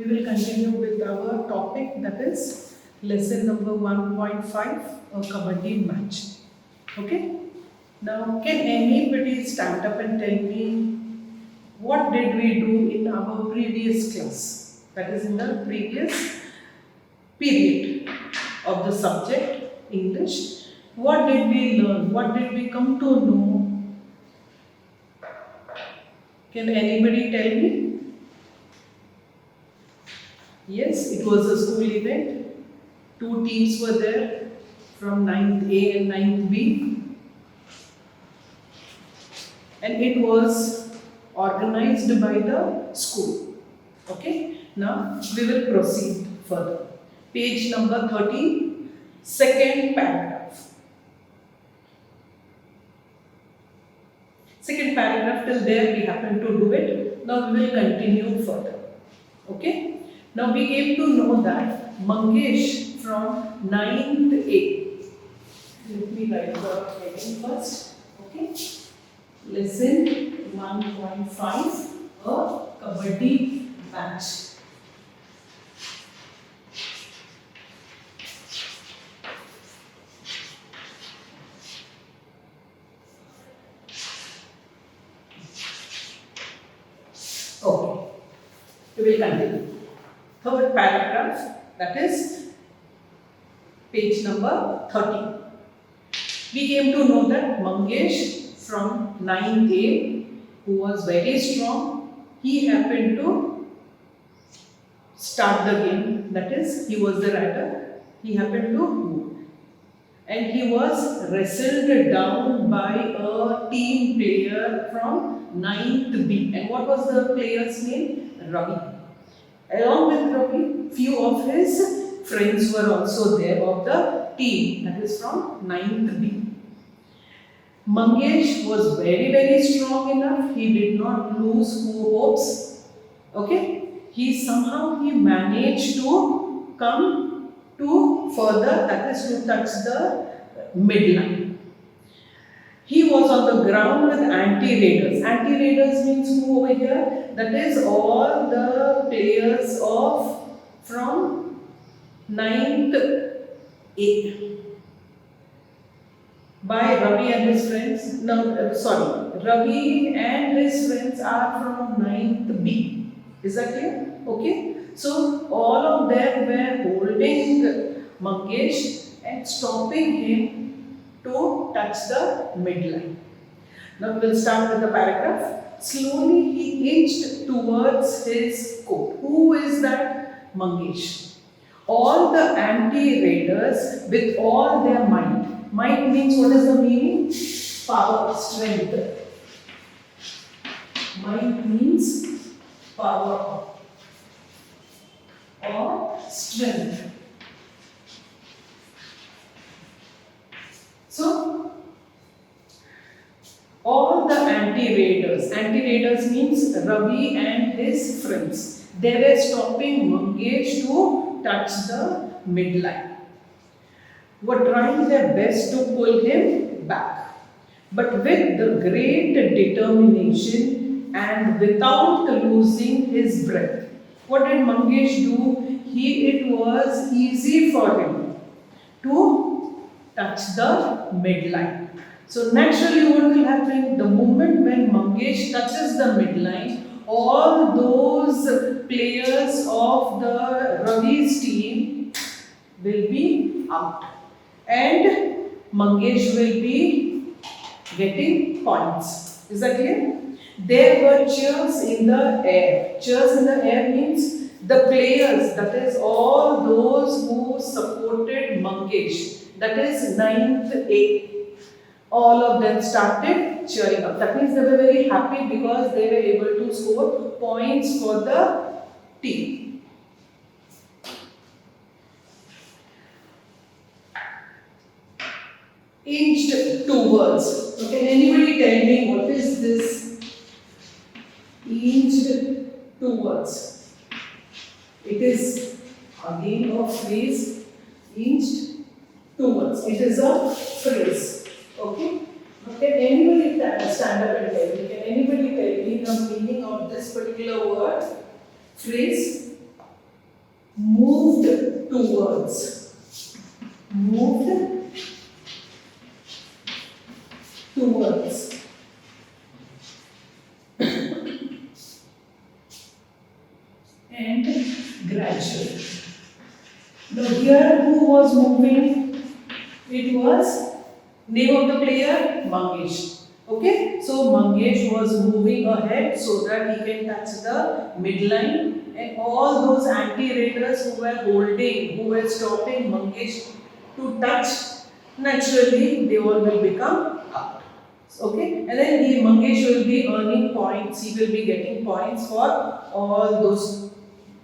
we will continue with our topic, that is lesson number 1.5, a kabaddi match. Okay? Now, can anybody stand up and tell me what did we do in our previous class? That is in the previous period of the subject English. What did we learn? What did we come to know? Can anybody tell me? Yes, it was a school event. Two teams were there from 9th A and 9th B. And it was organized by the school. Okay, now we will proceed further. Page number 13, second paragraph. Second paragraph, till there we happen to do it. Now we will continue further. Okay, now we came to know that Mangesh from 9th A. Let me write the heading first. Okay. Lesson 1.5, a kabaddi match. Okay, we will continue. Third paragraph, that is page number 30. We came to know that Mangesh from 9th A, who was very strong, he happened to start the game. That is, he was the rider. He happened to move. And he was wrestled down by a team player from 9th B. And what was the player's name? Ravi. Along with Ravi, few of his friends were also there of the team, that is from 9th B. Mangesh was very strong enough. He did not lose hopes. Okay, he managed to come to further, that is to touch the midline. He was on the ground with anti-raiders. Anti-raiders means who over here? That is all the players of from 9th A. By Ravi and his friends. Ravi and his friends are from 9th B. Is that clear? Okay. So all of them were holding Mangesh and stopping him to touch the midline. Now we'll start with the paragraph. Slowly he inched towards his coat. Who is that? Mangesh. All the anti-raiders with all their might. Might means, what is the meaning? Power, strength. Might means power or strength. So, all the anti-raiders means Ravi and his friends, they were stopping Mangesh to touch the midline, were trying their best to pull him back. But with the great determination and without losing his breath, what did Mangesh do? It was easy for him to touch the midline. So naturally what will happen? The moment when Mangesh touches the midline, all those players of the Ravi's team will be out. And Mangesh will be getting points. Is that clear? There were cheers in the air. Cheers in the air means the players, that is all those who supported Mangesh, that is 9th A. All of them started cheering up. That means they were very happy because they were able to score points for the team. Inched towards. Okay, anybody tell me what is this? Inched towards. It is again a phrase. Inched towards. It is a phrase. Okay. Can anybody stand up and tell me? Can anybody tell me the meaning of this particular word? Phrase? moved towards, moved towards, and gradual. Now here who was moving? It was name of the player Mangesh. Okay, so Mangesh was moving ahead so that he can touch the midline, and all those anti-raiders who were holding, who were stopping Mangesh to touch, naturally they all will become out. Okay, and then Mangesh will be earning points, he will be getting points for all those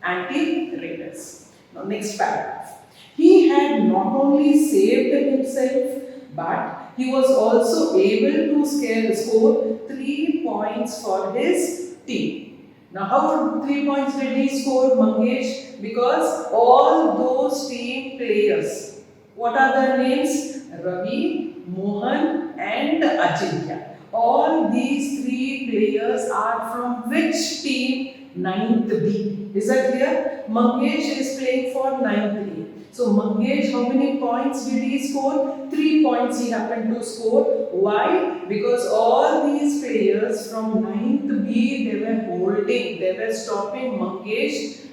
anti-raiders. Now next paragraph. He had not only saved himself, but he was also able to score 3 points for his team. Now how 3 points did he score, Mangesh? Because all those team players, what are their names? Ravi, Mohan and Ajitya. All these 3 players are from which team? 9th B. Is that clear? Mangesh is playing for 9th A. So Mangesh, how many points did he score? 3 points he happened to score. Why? Because all these players from 9th B, they were holding, they were stopping Mangesh.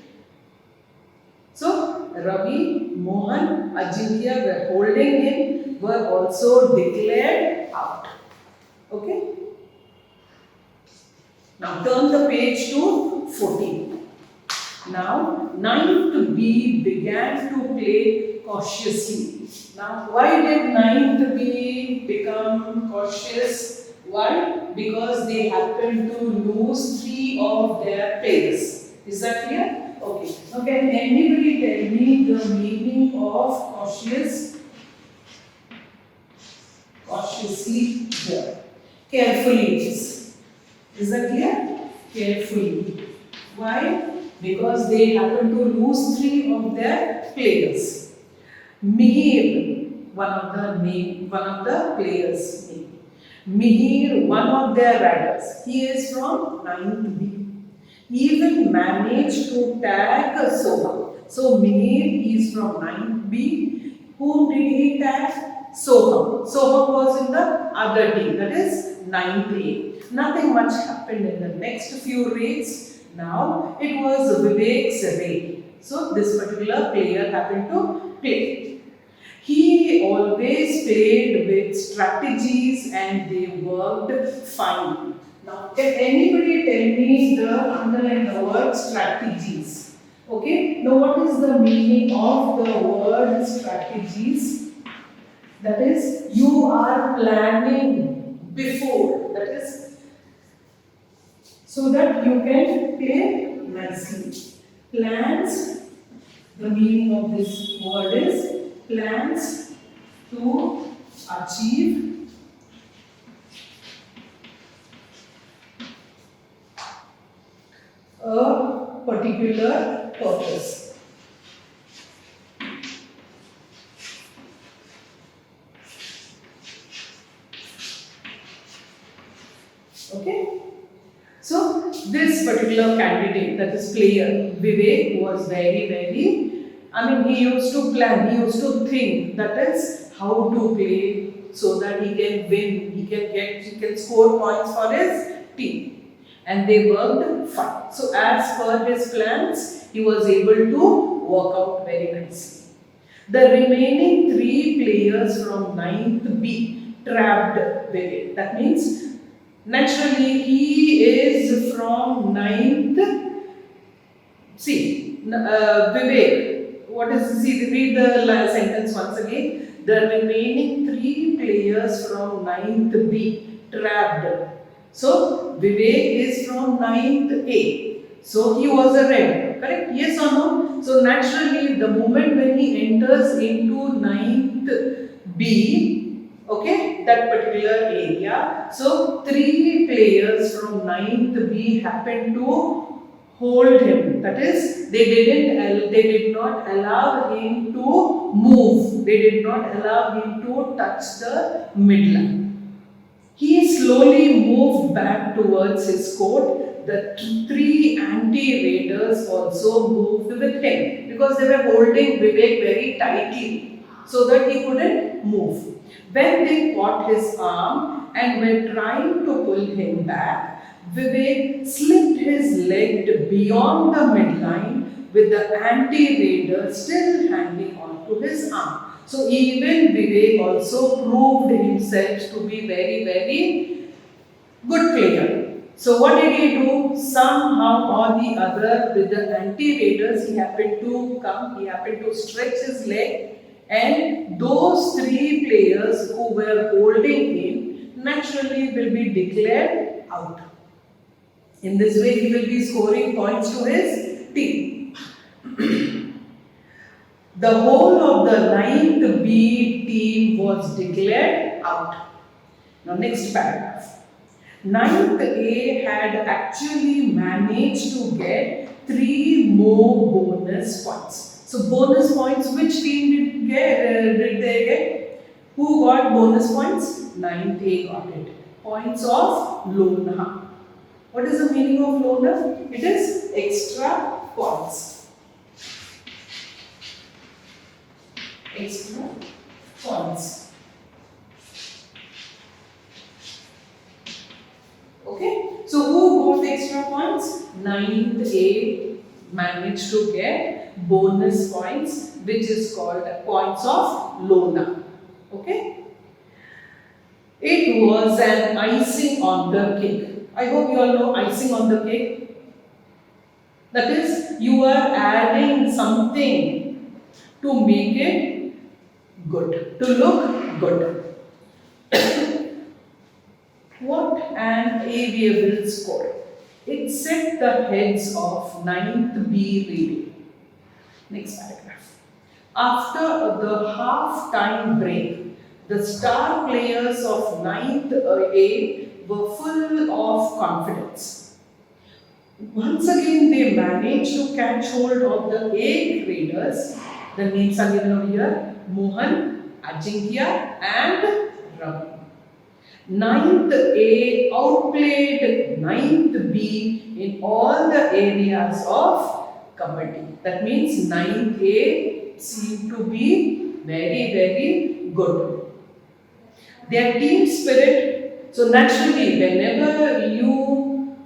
So Ravi, Mohan, Ajitya were holding him, were also declared out. Okay? Now turn the page to 14. Now 9th B began to play cautiously. Now why did 9th B become cautious? Why? Because they happened to lose 3 of their players. Is that clear? Okay. Now can anybody tell me the meaning of cautiously here? Carefully it is. Is that clear? Carefully. Why? Because they happen to lose 3 of their players. Mihir, one of the players' name. Mihir, one of their riders. He is from 9th B. Even managed to tag Soham. So Mihir is from 9th B. Whom did he tag? Soham. Soham was in the other team, that is 9th A. Nothing much happened in the next few raids. Now it was Vivek's raid. So this particular player happened to play. He always played with strategies and they worked fine. Now can anybody tell me underline the word strategies? Okay. Now what is the meaning of the word strategies? That is, you are planning before. That is, so that you can play nicely. Plans, the meaning of this word is plans to achieve a particular purpose. Okay. So this particular candidate, that is player, Vivek, was very, he used to plan, he used to think, that is how to play so that he can win, he can score points for his team. And they worked fine. So as per his plans, he was able to work out very nicely. The remaining 3 players from 9th B trapped Vivek. That means naturally, he is from 9th. See, Vivek, what is, see, read the sentence once again. The remaining 3 players from 9th B trapped. So, Vivek is from 9th A. So, he was a red, correct? Yes or no? So, naturally, the moment when he enters into 9th B, okay, that particular area. So 3 players from 9th B happened to hold him. That is, they did not allow him to move. They did not allow him to touch the midline. He slowly moved back towards his court. the three anti-raiders also moved with him because they were holding Vivek very tightly so that he couldn't move. When they caught his arm and were trying to pull him back, Vivek slipped his leg beyond the midline with the anti-raider still hanging on to his arm. So even Vivek also proved himself to be very, very good player. So what did he do? Somehow or the other, with the anti-raiders, he happened to come, he happened to stretch his leg, and those three players who were holding him naturally will be declared out. In this way, he will be scoring points to his team. The whole of the 9th B team was declared out. Now, next paragraph. 9th A had actually managed to get 3 more bonus points. So, bonus points, which team did they get? Who got bonus points? 9th A got it. Points of Lona. What is the meaning of Lona? It is extra points. Extra points. Okay, so who got the extra points? 9th A managed to get bonus points, which is called points of Lona. Okay, it was an icing on the cake. I hope you all know icing on the cake. That is, you are adding something to make it good, to look good. What an aviable score. It set the heads of 9th B reading. Next paragraph. After the half-time break, the star players of 9th A were full of confidence. Once again, they managed to catch hold of the A graders. The names are given over here: Mohan, Ajinkya, and Ravi. 9th A outplayed 9th B in all the areas of Kabaddi. That means 9th A seemed to be very, very good. Their team spirit, so naturally, whenever you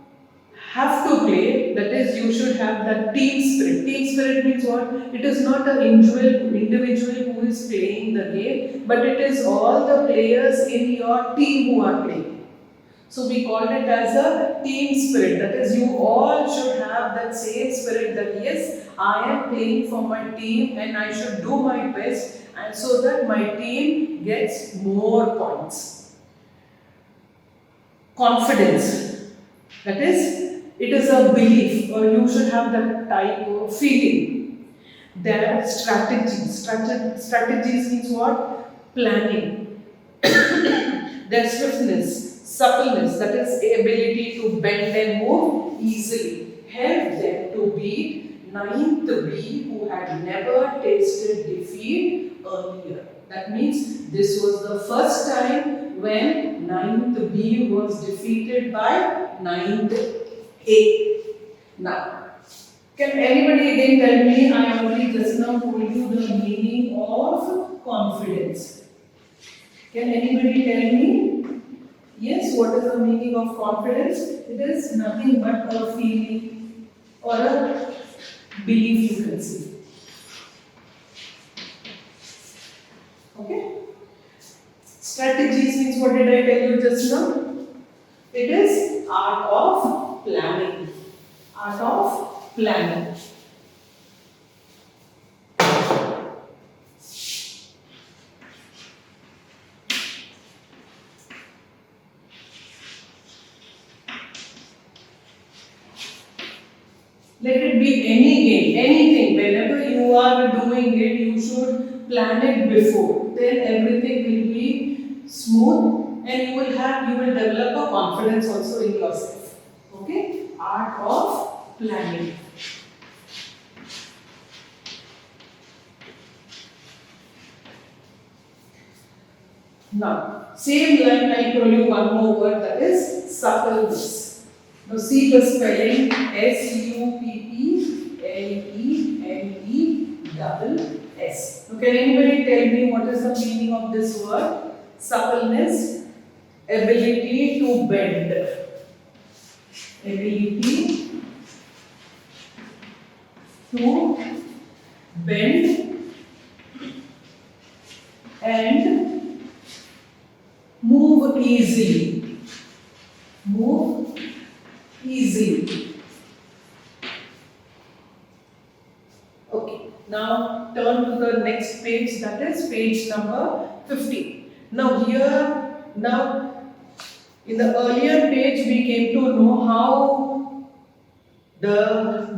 have to play, that is, you should have that team spirit. Team spirit means what? It is not an individual who is playing the game, but it is all the players in your team who are playing. So we called it as a team spirit. That is, you all should have that same spirit that yes, I am playing for my team and I should do my best, and so that my team gets more points. Confidence. That is, it is a belief, or you should have that type of feeling. There are strategies. Strategies means what? Planning. Their swiftness, suppleness, that is ability to bend and move easily, helped them to beat 9th B, who had never tasted defeat earlier. That means this was the first time when 9th B was defeated by 9th A. Now, can anybody again tell me? I already just now told you the meaning of confidence. Can anybody tell me? Yes, what is the meaning of confidence? It is nothing but a feeling or a belief, you can say. Okay? Strategies means, what did I tell you just now? It is art of planning. Art of planning. Let it be any game, anything. Whenever you are doing it, you should plan it before. Then everything will be smooth, and you will develop a confidence also in yourself. Okay? Art of planning. Now, same line I told you one more word, that is suppleness. Now see the spelling Suppleness. Now can anybody tell me what is the meaning of this word? Suppleness, ability to bend. Ability to bend and move easily. Move easily. Okay, now turn to the next page, that is page number 50. Now here, in the earlier page we came to know how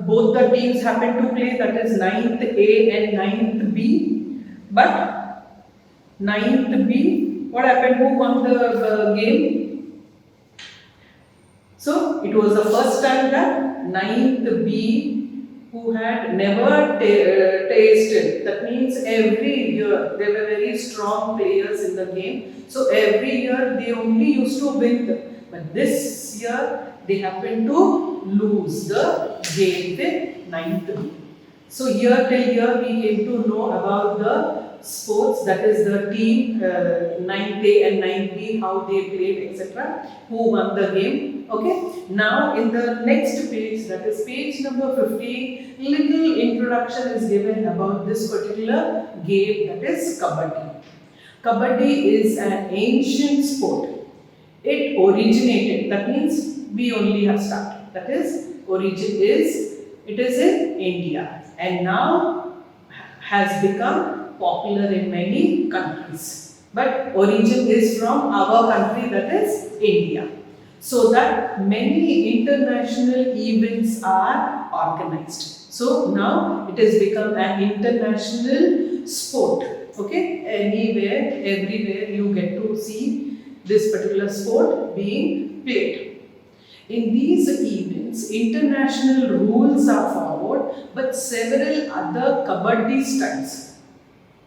both the teams happen to play, that is 9th A and 9th B. But 9th B, what happened? Who won the game? So it was the first time that 9th B, who had never tasted. That means every year they were very strong players in the game. So every year they only used to win. But this year they happened to lose the game with 9th B. So year till year we came to know about the sports, that is the team 9th A and 9th B, how they played, etc. Who won the game. Okay. Now in the next page, that is page number 50, little introduction is given about this particular game, that is Kabaddi. Kabaddi is an ancient sport. It originated, that means we only have started. That is, it is in India and now has become popular in many countries. But origin is from our country, that is India. So that many international events are organized. So now it has become an international sport. Okay, anywhere, everywhere you get to see this particular sport being played. In these events, international rules are followed, but several other Kabaddi styles,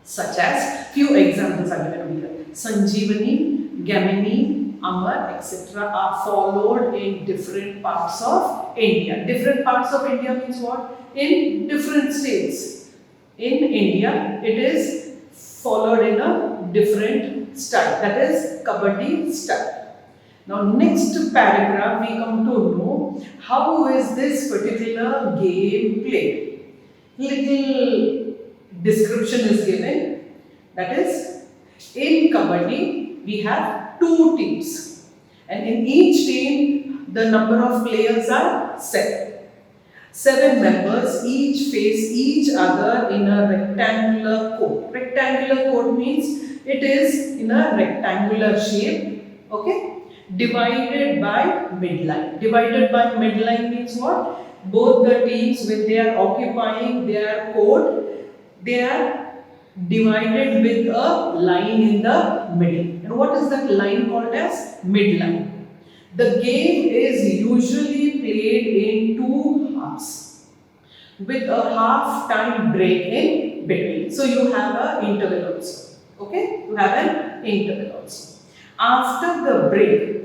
such as few examples are given here. Sanjeevani, Gamini, Amar, etc. are followed in different parts of India. Different parts of India means what? In different states. In India, it is followed in a different style, that is Kabaddi style. Now next paragraph we come to know how is this particular game played. Little description is given, that is in Kabaddi we have two teams and in each team the number of players are 7. 7 members each face each other in a rectangular court. Rectangular court means it is in a rectangular shape, okay? Divided by midline. Divided by midline means what? Both the teams, when they are occupying their court, they are divided with a line in the middle. And what is that line called as? Midline. The game is usually played in 2 halves with a half time break in between. So you have an interval also. Okay? You have an interval also. After the break,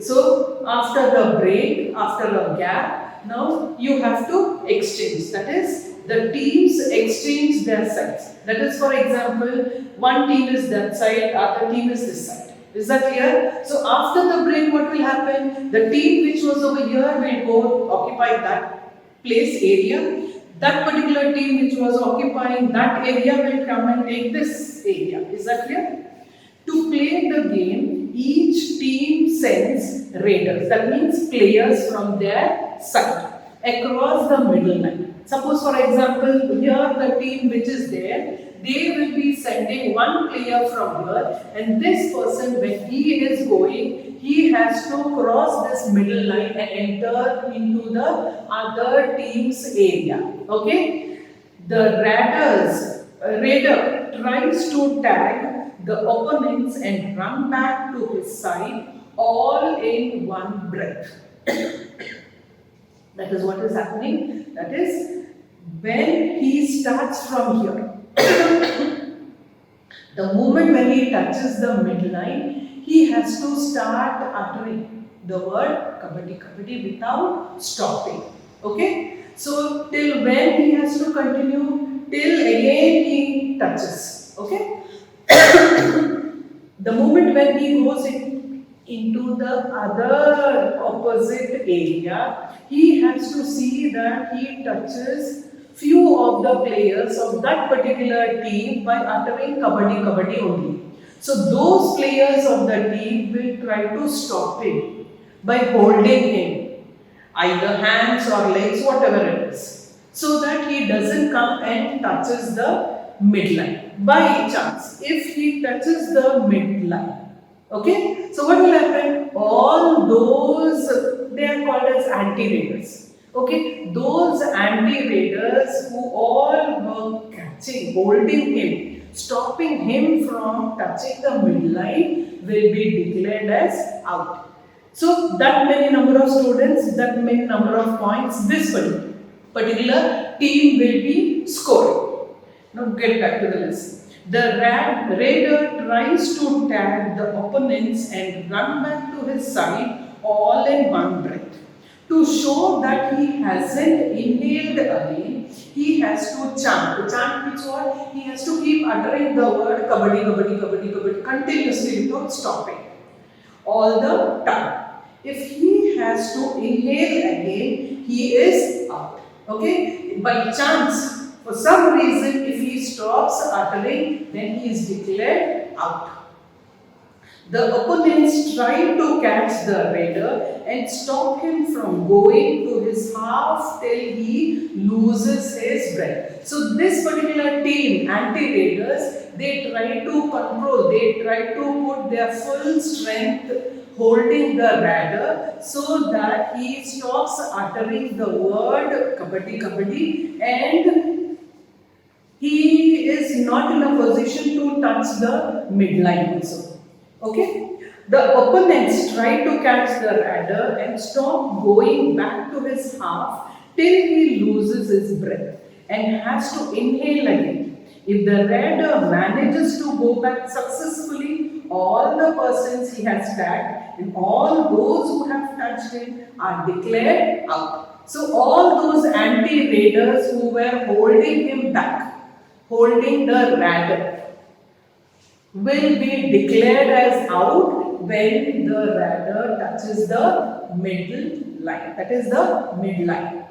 after a gap, now you have to exchange. That is, the teams exchange their sides. That is, for example, one team is that side, other team is this side. Is that clear? So after the break, what will happen? The team which was over here will go occupy that place area. That particular team which was occupying that area will come and take this area. Is that clear? To play the game, each team sends raiders, that means players from their side, across the middle line. Suppose, for example, here the team which is there, they will be sending one player from here, and this person, when he is going, he has to cross this middle line and enter into the other team's area. Okay? The raider tries to tag the opponents and run back to his side all in one breath. That is what is happening. That is when he starts from here. The moment when he touches the midline, he has to start uttering. the word kabaddi, kabaddi without stopping. Okay? So till when he has to continue? Till again he touches. Okay? The moment when he goes into the other opposite area, he has to see that he touches few of the players of that particular team by uttering kabaddi, kabaddi only. So those players of the team will try to stop him by holding him, either hands or legs, whatever it is, so that he doesn't come and touches the midline. By chance, if he touches the midline, okay, so what will happen? All those, they are called as anti-raiders. Okay, those anti-raiders who all were catching, holding him, stopping him from touching the midline will be declared as out. So that many number of students, that many number of points, this particular team will be scoring. Now get back to the lesson. The raider tries to tag the opponents and run back to his side all in one breath. To show that he hasn't inhaled again, he has to chant. To chant means what? He has to keep uttering the word kabaddi, kabaddi, kabaddi, kabaddi continuously without stopping all the time. If he has to inhale again, he is out. Okay? By chance, for some reason, if he stops uttering, then he is declared out. The opponents try to catch the raider and stop him from going to his half till he loses his breath. So this particular team, anti-raiders, they try to control, they try to put their full strength holding the raider so that he stops uttering the word kabaddi, kabaddi, and he is not in a position to touch the midline also. Okay? The opponents try to catch the raider and stop going back to his half till he loses his breath and has to inhale again. If the raider manages to go back successfully, all the persons he has tagged and all those who have touched him are declared out. So all those anti-raiders who were holding him back, holding the raider, will be declared as out when the raider touches the middle line. That is the midline.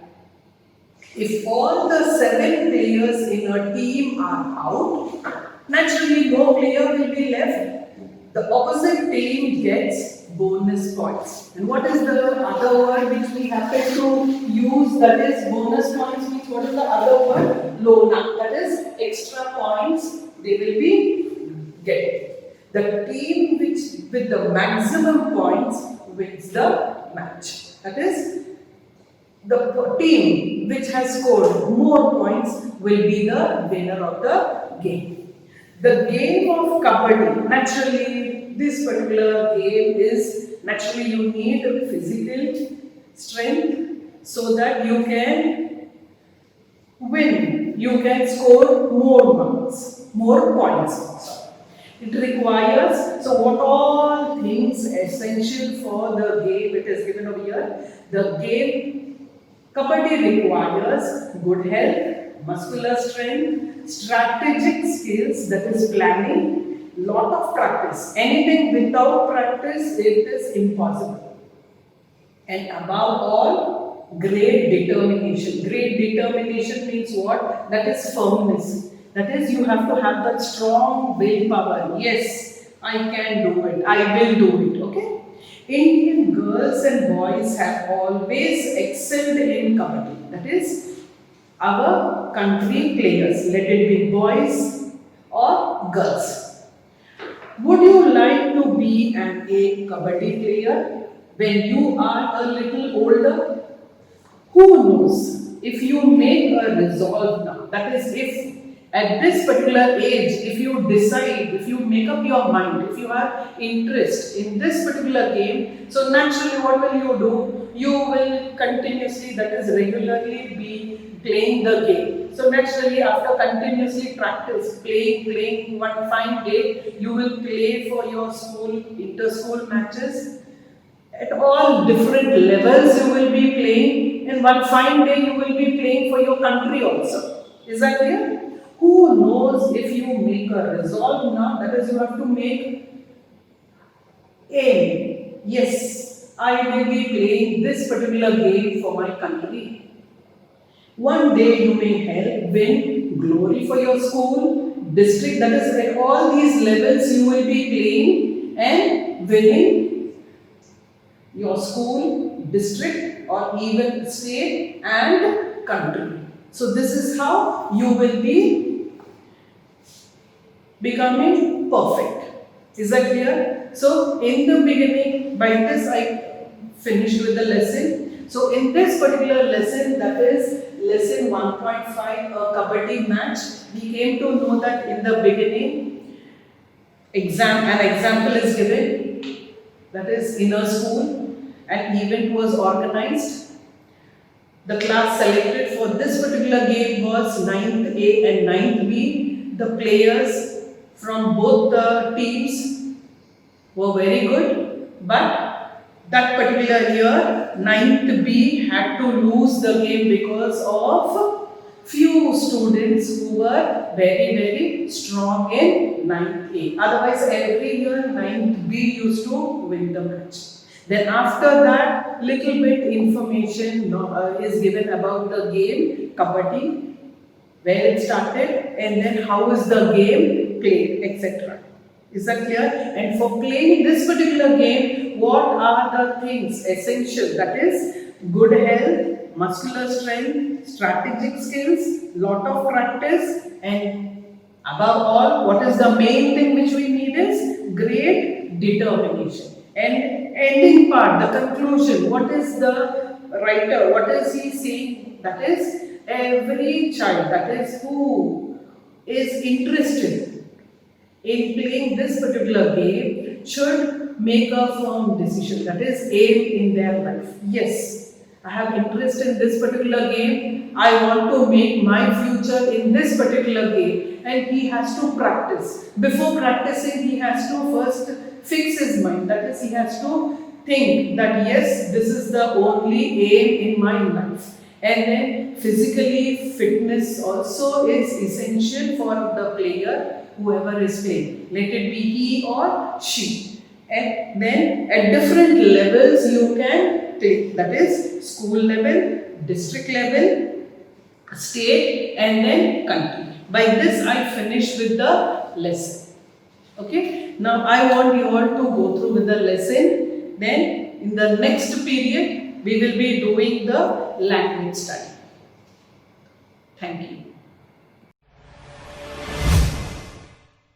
If all the 7 players in a team are out, naturally no player will be left. The opposite team gets bonus points. And what is the other word which we happen to use that is bonus points means what is the other word? Lona. That is extra points they will be getting. The team which with the maximum points wins the match. That is, the team which has scored more points will be the winner of the game. The game of kabaddi, naturally this particular game is, naturally you need physical strength so that you can win, you can score more marks, more points. Sorry. It requires, so what all things essential for the game, it is given over here. The game kabaddi requires good health, muscular strength, strategic skills, that is planning, lot of practice. Anything without practice, it is impossible. And above all, great determination. Great determination means what? That is firmness. That is, you have to have that strong willpower. Yes, I can do it. I will do it. Okay? Indian girls and boys have always excelled in kabaddi. That is, our country players, let it be boys or girls. Would you like to be a kabaddi player when you are a little older? Who knows? If you make a resolve now, that is, if at this particular age, if you decide, if you make up your mind, if you have interest in this particular game, so naturally what will you do? You will continuously, that is regularly be playing the game. So naturally after continuously practice, playing one fine day, you will play for your school, inter-school matches At all different levels you will be playing, and one fine day you will be playing for your country also. Is that clear? Who knows, if you make a resolve now, that is, you have to make aim. Yes, I will be playing this particular game for my country. One day you may help win glory for your school, district, that is, at all these levels you will be playing and winning your school, district, or even state and country. So this is how you will be becoming perfect. Is that clear? So in the beginning, by this I finished with the lesson. So in this particular lesson, that is lesson 1.5, a kabaddi match, we came to know that in the beginning, an example is given, that is in a school, an event was organized. The class selected for this particular game was 9th A and 9th B. The players from both the teams were very good, but that particular year 9th B had to lose the game because of few students who were very strong in 9th A. Otherwise every year 9th B used to win the match. Then after that, little bit information is given about the game kabaddi, where it started, and then how is the game played, etc. Is that clear? And for playing this particular game, what are the things essential? That is good health, muscular strength, strategic skills, lot of practice, and above all, what is the main thing which we need is great determination. And ending part, the conclusion, what is the writer, what is he saying? That is every child, that is who is interested in playing this particular game should make a firm decision, that is aim in their life. Yes, I have interest in this particular game, I want to make my future in this particular game, and he has to practice. Before practicing, he has to first fix his mind, that is, he has to think that yes, this is the only aim in my life. And then physically, fitness also is essential for the player, whoever is playing, let it be he or she. And then at different levels you can take, that is school level, district level, state, and then country. By this I finish with the lesson. Okay, now I want you all to go through with the lesson. Then in the next period we will be doing the language study. Thank you.